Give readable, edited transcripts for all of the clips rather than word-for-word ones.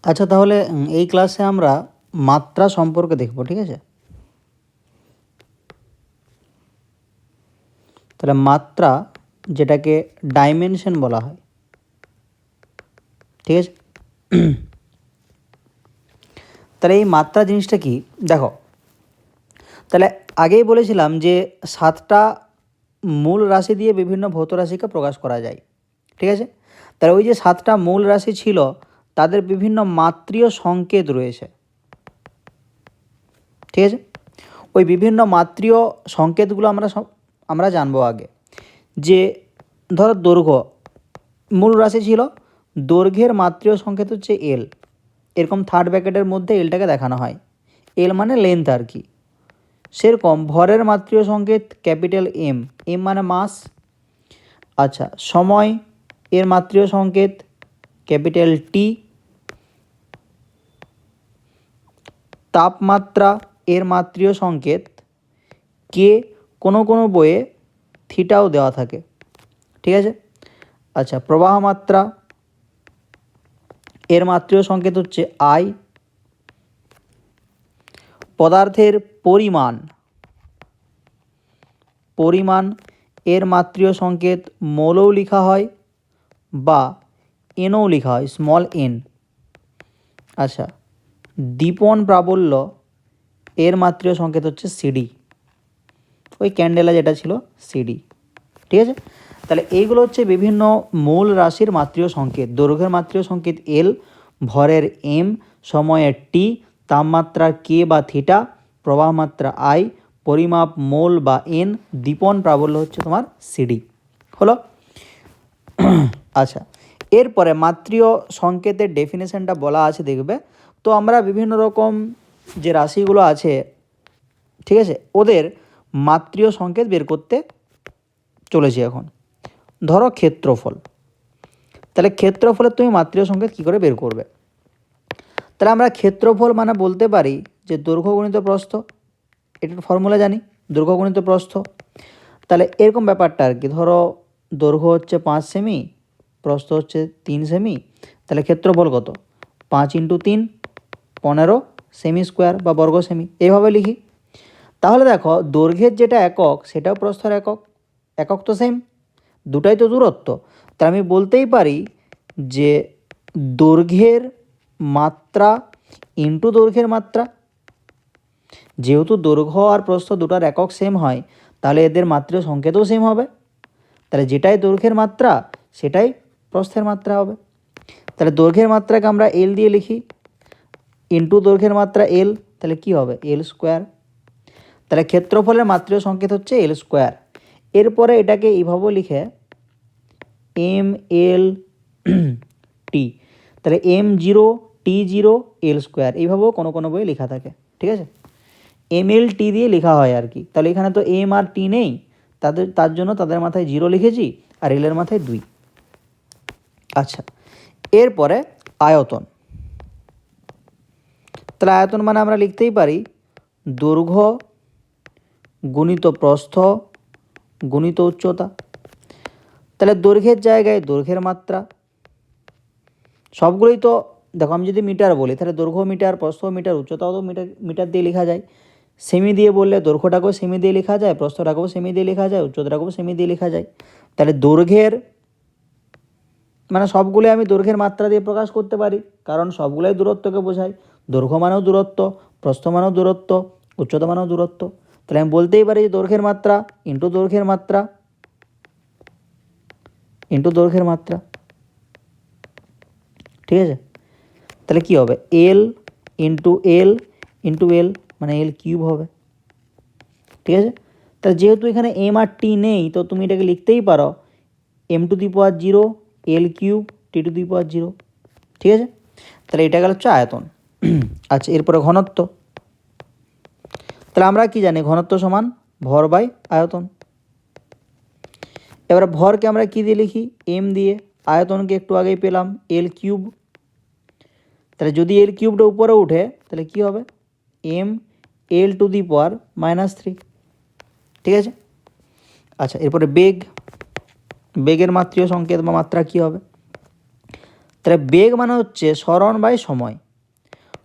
আচ্ছা, তাহলে এই ক্লাসে আমরা মাত্রা সম্পর্কে দেখব, ঠিক আছে? তাহলে মাত্রা, যেটাকে ডাইমেনশন বলা হয়, ঠিক আছে? তাহলে এই মাত্রা জিনিসটা কি দেখো, তাহলে আগেই বলেছিলাম যে 7টা মূল রাশি দিয়ে বিভিন্ন ভৌত রাশিকে প্রকাশ করা যায়, ঠিক আছে? তাহলে ওই যে 7টা মূল রাশি ছিল, তাদের বিভিন্ন মাত্রীয় সংকেত রয়েছে, ঠিক আছে? ওই বিভিন্ন মাত্রীয় সংকেতগুলো আমরা জানবো আগে। যে ধরো দৈর্ঘ্য মূল রাশি ছিল, দৈর্ঘ্যের মাত্রীয় সংকেত হচ্ছে এল, এরকম থার্ড ব্র্যাকেটের মধ্যে এলটাকে দেখানো হয়, এল মানে লেন্থ আর কি। সেরকম ভরের মাত্রীয় সংকেত ক্যাপিটাল এম, এম মানে মাস। আচ্ছা, সময় এর মাত্রীয় সংকেত ক্যাপিটাল টি। তাপমাত্রা এর মাত্রীয় সংকেত কে, কোনো কোনো বইয়ে থিটাও দেওয়া থাকে, ঠিক আছে? আচ্ছা, প্রবাহ মাত্রা এর মাত্রীয় সংকেত হচ্ছে আই। পদার্থের পরিমাণ, পরিমাণ এর মাত্রীয় সংকেত মোলও লেখা হয় বা এনও লেখা হয়, স্মল এন। আচ্ছা, দীপন প্রাবল্য এর মাত্রীয় সংকেত হচ্ছে সিডি, ওই ক্যান্ডেলা যেটা ছিল সিডি, ঠিক আছে? তাহলে এইগুলো হচ্ছে বিভিন্ন মূল রাশির মাত্রীয় সংকেত। দৈর্ঘ্যের মাত্রীয় সংকেত এল, ভরের এম, সময়ের টি, তাপমাত্রার কে বা থিটা, প্রবাহ মাত্রা আই, পরিমাপ মোল বা এন, দীপন প্রাবল্য হচ্ছে তোমার সিডি, হলো? আচ্ছা, এরপরে মাত্রীয় সংকেতের ডেফিনেশনটা বলা আছে, দেখবে তো আমরা বিভিন্ন রকম যে রাশিগুলো আছে, ঠিক আছে, ওদের মাত্রীয় সংকেত বের করতে চলেছি এখন। ধরো ক্ষেত্রফল, তাহলে ক্ষেত্রফলের তুমি মাত্রীয় সংকেত কী করে বের করবে? তাহলে আমরা ক্ষেত্রফল মানে বলতে পারি যে দৈর্ঘ্য গুণিত প্রস্থ, এটার ফর্মুলা জানি, দৈর্ঘ্য গুণিত প্রস্থ। তাহলে এরকম ব্যাপারটা আর কি, ধরো দৈর্ঘ্য হচ্ছে 5 সেমি, প্রস্থ হচ্ছে 3 সেমি, তাহলে ক্ষেত্রফল কত? 5 × 3 15 সেমি স্কোয়ার বা বর্গ সেমি, এইভাবে লিখি। তাহলে দেখো দৈর্ঘ্যের যেটা একক সেটাও প্রস্থের একক, একক তো সেম, দুটাই তো দূরত্ব। তা আমি বলতেই পারি যে দৈর্ঘ্যের মাত্রা ইন্টু দৈর্ঘ্যের মাত্রা। যেহেতু দৈর্ঘ্য আর প্রস্থ দুটার একক সেম হয়, তাহলে এদের মাত্রীয় সংকেতও সেম হবে। তাহলে যেটাই দৈর্ঘ্যের মাত্রা সেটাই প্রস্থের মাত্রা হবে। তাহলে দৈর্ঘ্যের মাত্রাকে আমরা এল দিয়ে লিখি, ইন্টু দৈর্ঘ্যের মাত্রা এল, তাহলে কি হবে? এল স্কোয়ার। তাহলে ক্ষেত্রফলের মাত্রীয় সংকেত হচ্ছে এল স্কোয়ার। এরপরে এটাকে এইভাবে লিখে এম এল টি, তাহলে M0 T0 এল স্কোয়ার, এইভাবেও কোনো কোনো বইয়ে লেখা থাকে, ঠিক আছে? MLT দিয়ে লেখা হয় আর কি। তাহলে এখানে তো এম আর টি নেই, তার জন্য তাদের মাথায় 0 লিখেছি আর এলের মাথায় 2। আচ্ছা, এরপরে আয়তন। তাহলে আয়তন মানে আমরা লিখতেই পারি দৈর্ঘ্য গুণিত প্রস্থ গুণিত উচ্চতা। তাহলে দৈর্ঘ্যের জায়গায় দৈর্ঘ্যের মাত্রা, সবগুলোই তো দেখো, আমি যদি মিটার বলি তাহলে দৈর্ঘ্য মিটার, প্রস্থ মিটার, উচ্চতাও তো মিটার মিটার দিয়ে লেখা যায়। সেমি দিয়ে বললে দৈর্ঘ্যটাকেও সেমি দিয়ে লেখা যায়, প্রস্থটাকেও সেমি দিয়ে লেখা যায়, উচ্চতাটাকেও সেমি দিয়ে লেখা যায়। তাহলে দৈর্ঘ্যের মানে সবগুলো আমি দৈর্ঘ্যের মাত্রা দিয়ে প্রকাশ করতে পারি, কারণ সবগুলোই দূরত্বকে বোঝায়। দৈর্ঘ্য মানেও দূরত্ব, প্রস্থ মানেও দূরত্ব, উচ্চতা মানেও দূরত্ব। তাহলে আমি বলতেই পারি যে দৈর্ঘ্যের মাত্রা ইন্টু দৈর্ঘ্যের মাত্রা ইন্টু দৈর্ঘ্যের মাত্রা, ঠিক আছে? তাহলে কী হবে? L into L into L মানে এল কিউব হবে, ঠিক আছে? তাহলে যেহেতু এখানে এম আর টি নেই, তো তুমি এটাকে লিখতেই পারো m⁻0 এল কিউব t⁻0, ঠিক আছে? তাহলে এটা গেল হচ্ছে আয়তন। আচ্ছা, এরপরে ঘনত্ব। তাহলে আমরা কি জানি? ঘনত্ব সমান ভর বাই আয়তন। এবারে ভরকে আমরা কী দিয়ে লিখি? এম দিয়ে। আয়তনকে একটু আগেই পেলাম এল কিউব। তাহলে যদি এল কিউবটা উপরে উঠে তাহলে কি হবে? m(l⁻³ ঠিক আছে? আচ্ছা, এরপরে বেগ। বেগের মাত্রীয় সংকেত বা মাত্রা কী হবে? তাহলে বেগ মানে হচ্ছে সরণ বাই সময়।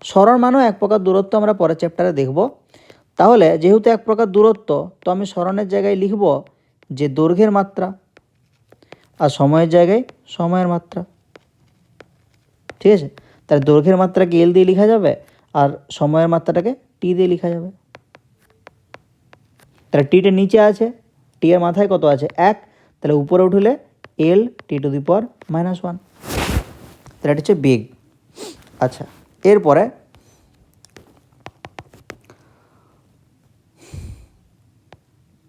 সরণ মানেও এক প্রকার দূরত্ব, আমরা পরের চ্যাপ্টারে দেখব। তাহলে যেহেতু এক প্রকার দূরত্ব, তো আমি সরণের জায়গায় লিখব যে দৈর্ঘ্যের মাত্রা, আর সময়ের জায়গায় সময়ের মাত্রা। ঠিক আছে, তাহলে দৈর্ঘ্যের মাত্রাকে এল দিয়ে লেখা যাবে, আর সময়ের মাত্রাটাকে টি দিয়ে লেখা যাবে। তাহলে টিটা নিচে আছে, টি এর মাথায় কত আছে 1, তাহলে উপরে উঠলে এল টি টু দি পাওয়ার -1। তাহলে এটা হচ্ছে বেগ। আচ্ছা, এরপরে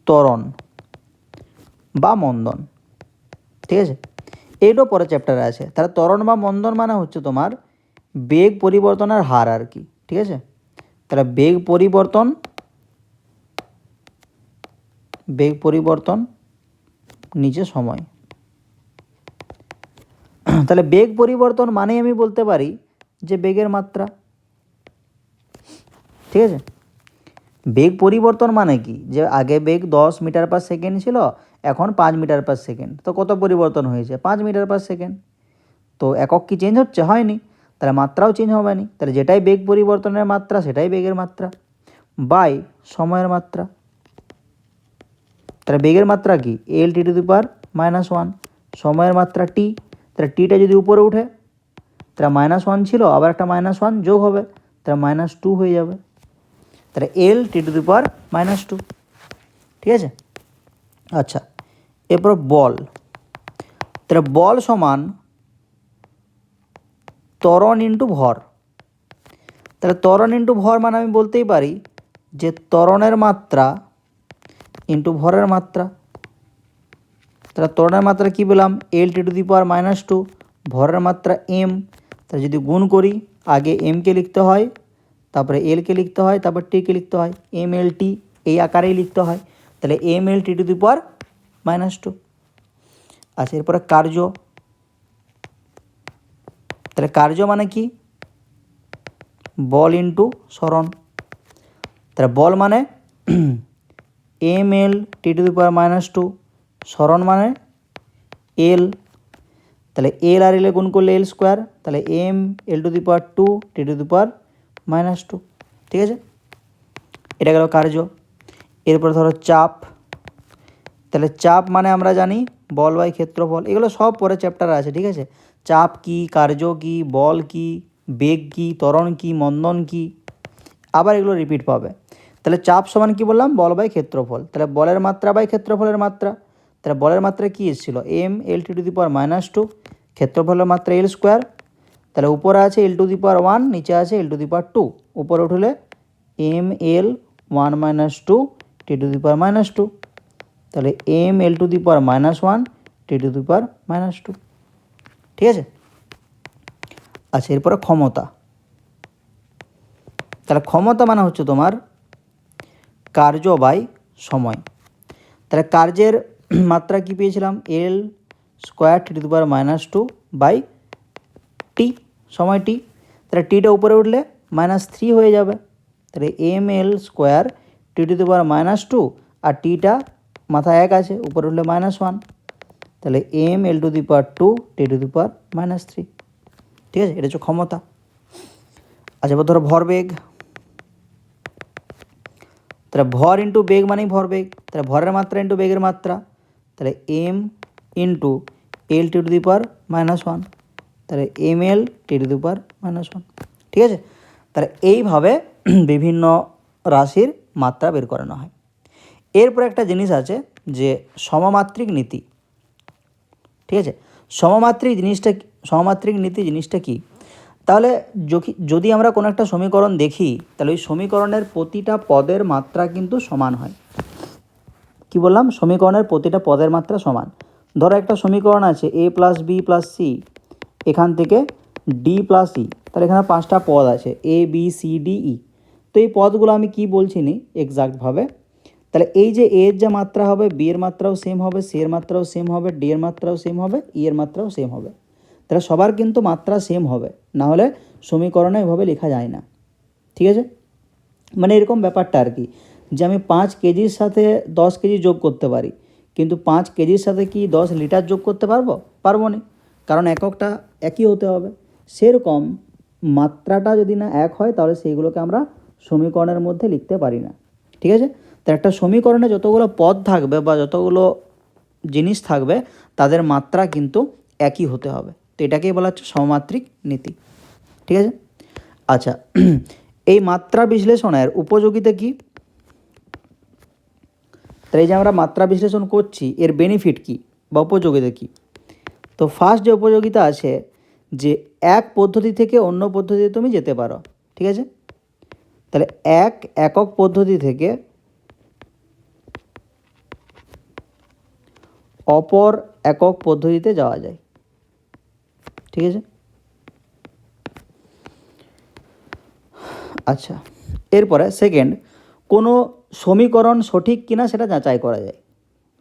ত্বরণ বা মন্দন। ঠিক আছে, এইটাও পরে চ্যাপ্টারে আছে। তাহলে ত্বরণ বা মন্দন মানে হচ্ছে তোমার বেগ পরিবর্তনের হার আর কি। ঠিক আছে, তাহলে বেগ পরিবর্তন নিচে সময়। তাহলে বেগ পরিবর্তন মানে আমি বলতে পারি যে বেগের মাত্রা। ঠিক আছে, বেগ পরিবর্তন মানে কি, যে আগে বেগ 10 মিটার পার সেকেন্ড ছিল, এখন 5 মিটার পার সেকেন্ড, তো কত পরিবর্তন হয়েছে 5 মিটার পার সেকেন্ড। তো একক কি চেঞ্জ হচ্ছে? হয়নি, তাহলে মাত্রাও চেঞ্জ হবে না। তাহলে যেটাই বেগ পরিবর্তনের মাত্রা সেটাই বেগের মাত্রা বাই সময়ের মাত্রা। তাহলে বেগের মাত্রা কি এল টি টু দি পাওয়ার -1, সময়ের মাত্রা টি। তাহলে টিটা যদি উপরে উঠে তাহলে -1 ছিল, আবার একটা -1 যোগ হবে, তাহলে -2 হয়ে যাবে। তাহলে এল টি টু দি পাওয়ার -2। ঠিক আছে, আচ্ছা, এরপর বল। তাহলে বল সমান ত্বরণ ইন্টু ভর। তাহলে ত্বরণ ইন্টু ভর মানে আমি বলতেই পারি যে ত্বরণের মাত্রা ইন্টু ভরের মাত্রা। তাহলে ত্বরণের মাত্রা কী পেলাম এল টি টু দি পাওয়ার -2, ভরের মাত্রা এম। তাহলে যদি গুণ করি, আগে এমকে লিখতে হয়, তারপরে এলকে লিখতে হয়, তারপর টিকে লিখতে হয়, এম এল টি এই আকারেই লিখতে হয়। তাহলে M L T to the power -2। আচ্ছা, এরপরে কার্য। তাহলে কার্য মানে কি বল ইন্টু সরণ। তাহলে বল মানে M L T to the power -2, সরণ মানে এল। তাহলে এল আর এলে গুণ করলে এল স্কোয়ার, তাহলে M L to the power 2 T to the power -2। ঠিক আছে, এটা গেল কার্য। এরপর ধরো চাপ। তাহলে চাপ মানে আমরা জানি বল বাই ক্ষেত্রফল, এগুলো সব পরে চ্যাপ্টার আছে। ঠিক আছে, চাপ কি, কার্য কি, বল কি, বেগ কি, ত্বরণ কি, মন্দন কি, আবার এগুলো রিপিট পাবে। তাহলে চাপ সমান কি বললাম বল বাই ক্ষেত্রফল। তাহলে বলের মাত্রা বাই ক্ষেত্রফলের মাত্রা। তাহলে বলের মাত্রা কী এসেছিলো M L T to the power -2, ক্ষেত্রফলের মাত্রা এল স্কোয়ার। তাহলে উপরে আছে এল টু দি পাওয়ার 1, নিচে আছে এল টু দি পাওয়ার 2, উপরে উঠলে M L 1 - 2 T to the power -2। তাহলে M L to the power -1 T to the power -2। ঠিক আছে, আচ্ছা, এরপরে ক্ষমতা। তাহলে ক্ষমতা মানে হচ্ছে তোমার কার্য বাই সময়। তাহলে কার্যের মাত্রা কি পেয়েছিলাম L square T to the power -2 by T, সময় টি। তাহলে টিটা উপরে উঠলে -3 হয়ে যাবে। তাহলে M L square T to the power -2, আর টিটা মাথায় 1 আছে, উপরে উঠলে -1, তাহলে M L to the power 2 T to the power -3। ঠিক আছে, এটা হচ্ছে ক্ষমতা। আচ্ছা, এবার ধরো ভরবেগ। তাহলে ভর ইন্টু বেগ মানেই ভরবেগ। তাহলে ভরের মাত্রা ইন্টু বেগের মাত্রা। তাহলে M into L T to the power -1, তাহলে M L T to the power -1। ঠিক আছে, তাহলে এইভাবে বিভিন্ন রাশির মাত্রা বের করানো হয়। এরপর একটা জিনিস আছে যে সমমাত্রিক নীতি। ঠিক আছে, সমমাত্রিক নীতি জিনিসটা কি? তাহলে যদি আমরা কোনো একটা সমীকরণ দেখি, তাহলে ওই সমীকরণের প্রতিটা পদের মাত্রা কিন্তু সমান হয়। কি বললাম? সমীকরণের প্রতিটা পদের মাত্রা সমান। ধরো একটা সমীকরণ আছে a + b + c, এখান থেকে d + e, তাহলে এখানে 5টা পদ আছে a b c d e। তো এই পদগুলো আমি কি বলছি নি এক্সাক্টভাবে। তাহলে এই যে এর যে মাত্রা হবে, বি এর মাত্রাও সেম হবে, সি এর মাত্রাও সেম হবে, ডি এর মাত্রাও সেম হবে, ই এর মাত্রাও সেম হবে। তাহলে সবার কিন্তু মাত্রা সেম হবে, না হলে সমীকরণে এভাবে লেখা যায় না। ঠিক আছে, মানে এরকম ব্যাপারটা আর কি, যে আমি 5 কেজির সাথে 10 কেজি যোগ করতে পারি, কিন্তু 5 কেজির সাথে কি 10 লিটার যোগ করতে পারবো? পারবো না। কারণ এককটা একই হতে হবে। সেরকম মাত্রাটা যদি না এক হয় তাহলে সেইগুলোকে আমরা সমীকরণের মধ্যে লিখতে পারি না। ঠিক আছে, তো একটা সমীকরণে যতগুলো পদ থাকবে বা যতগুলো জিনিস থাকবে তাদের মাত্রা কিন্তু একই হতে হবে। তো এটাকেই বলা হচ্ছে সমমাত্রিক নীতি। ঠিক আছে, আচ্ছা এই মাত্রা বিশ্লেষণের উপযোগিতা কি? তাই এই যে আমরা মাত্রা বিশ্লেষণ করছি এর বেনিফিট কি বা উপযোগিতা কি? তো ফার্স্ট যে উপযোগিতা আছে যে এক পদ্ধতি থেকে অন্য পদ্ধতিতে তুমি যেতে পারো। ঠিক আছে, তাহলে একক পদ্ধতি থেকে অপর একক পদ্ধতিতে যাওয়া যায়। ঠিক আছে, আচ্ছা এরপরে সেকেন্ড, কোনো সমীকরণ সঠিক কিনা সেটা যাচাই করা যায়।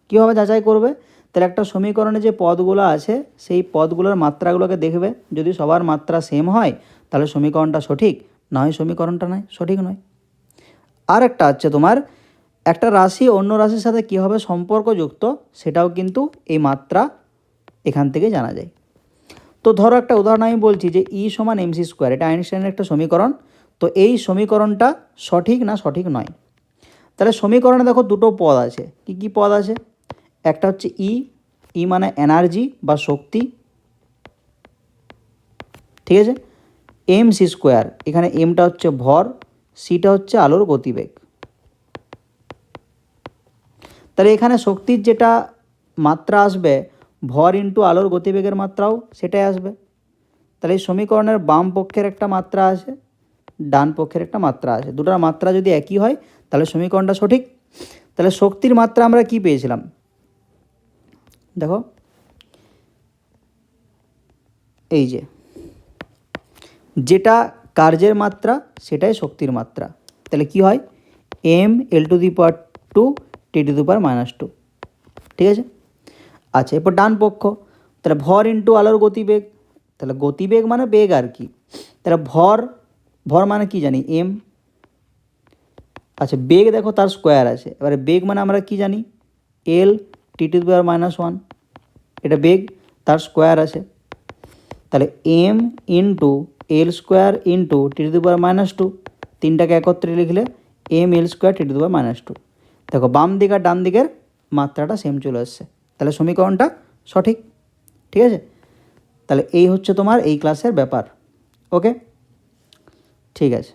কীভাবে যাচাই করবে? তাহলে একটা সমীকরণে যে পদগুলো আছে সেই পদগুলোর মাত্রাগুলোকে দেখবে, যদি সবার মাত্রা সেম হয় তাহলে সমীকরণটা সঠিক, না হয় সমীকরণটা নয় সঠিক নয়। আর একটা আছে তোমার, একটা রাশি অন্য রাশির সাথে কীভাবে সম্পর্কযুক্ত সেটাও কিন্তু এই মাত্রা এখান থেকে জানা যায়। তো ধরো একটা উদাহরণ আমি বলছি যে ই সমান এমসি স্কোয়ার, এটা আইনস্টাইনের একটা সমীকরণ। তো এই সমীকরণটা সঠিক না সঠিক নয়? তাহলে সমীকরণে দেখো দুটো পদ আছে। কি কি পদ আছে? একটা হচ্ছে ই মানে এনার্জি বা শক্তি। ঠিক আছে, এম সি স্কোয়ার, এখানে এমটা হচ্ছে ভর, সিটা হচ্ছে আলোর গতিবেগ। তাহলে এখানে শক্তির যেটা মাত্রা আসবে ভর ইন্টু আলোর গতিবেগের মাত্রাও সেটাই আসবে। তাহলে এই সমীকরণের বাম পক্ষের একটা মাত্রা আছে, ডান পক্ষের একটা মাত্রা আছে, দুটার মাত্রা যদি একই হয় তাহলে সমীকরণটা সঠিক। তাহলে শক্তির মাত্রা আমরা কি পেয়েছিলাম? দেখো এই যে যেটা কার্যের মাত্রা সেটাই শক্তির মাত্রা। তাহলে কি হয়? M L to the power 2 T to the power -2। ঠিক আছে, আচ্ছা এরপর ডান পক্ষ, তাহলে ভর ইন্টু আলোর গতিবেগ। তাহলে গতিবেগ মানে বেগ আর কি। তাহলে ভর মানে কি জানি? এম। আচ্ছা বেগ দেখো তার স্কোয়ার আছে, এবারে বেগ মানে আমরা কি জানি? এল টি টু দি পাওয়ার -1, এটা বেগ, তার স্কোয়ার আছে। তাহলে M into L square into T to the power -2, তিনটাকে একত্রে লিখলে M L square T to the power -2। দেখো বাম দিক আর ডান দিকের মাত্রাটা সেম চলে আসছে, তাহলে সমীকরণটা সঠিক। ঠিক আছে, তাহলে এই হচ্ছে তোমার এই ক্লাসের ব্যাপার। ওকে, ঠিক আছে।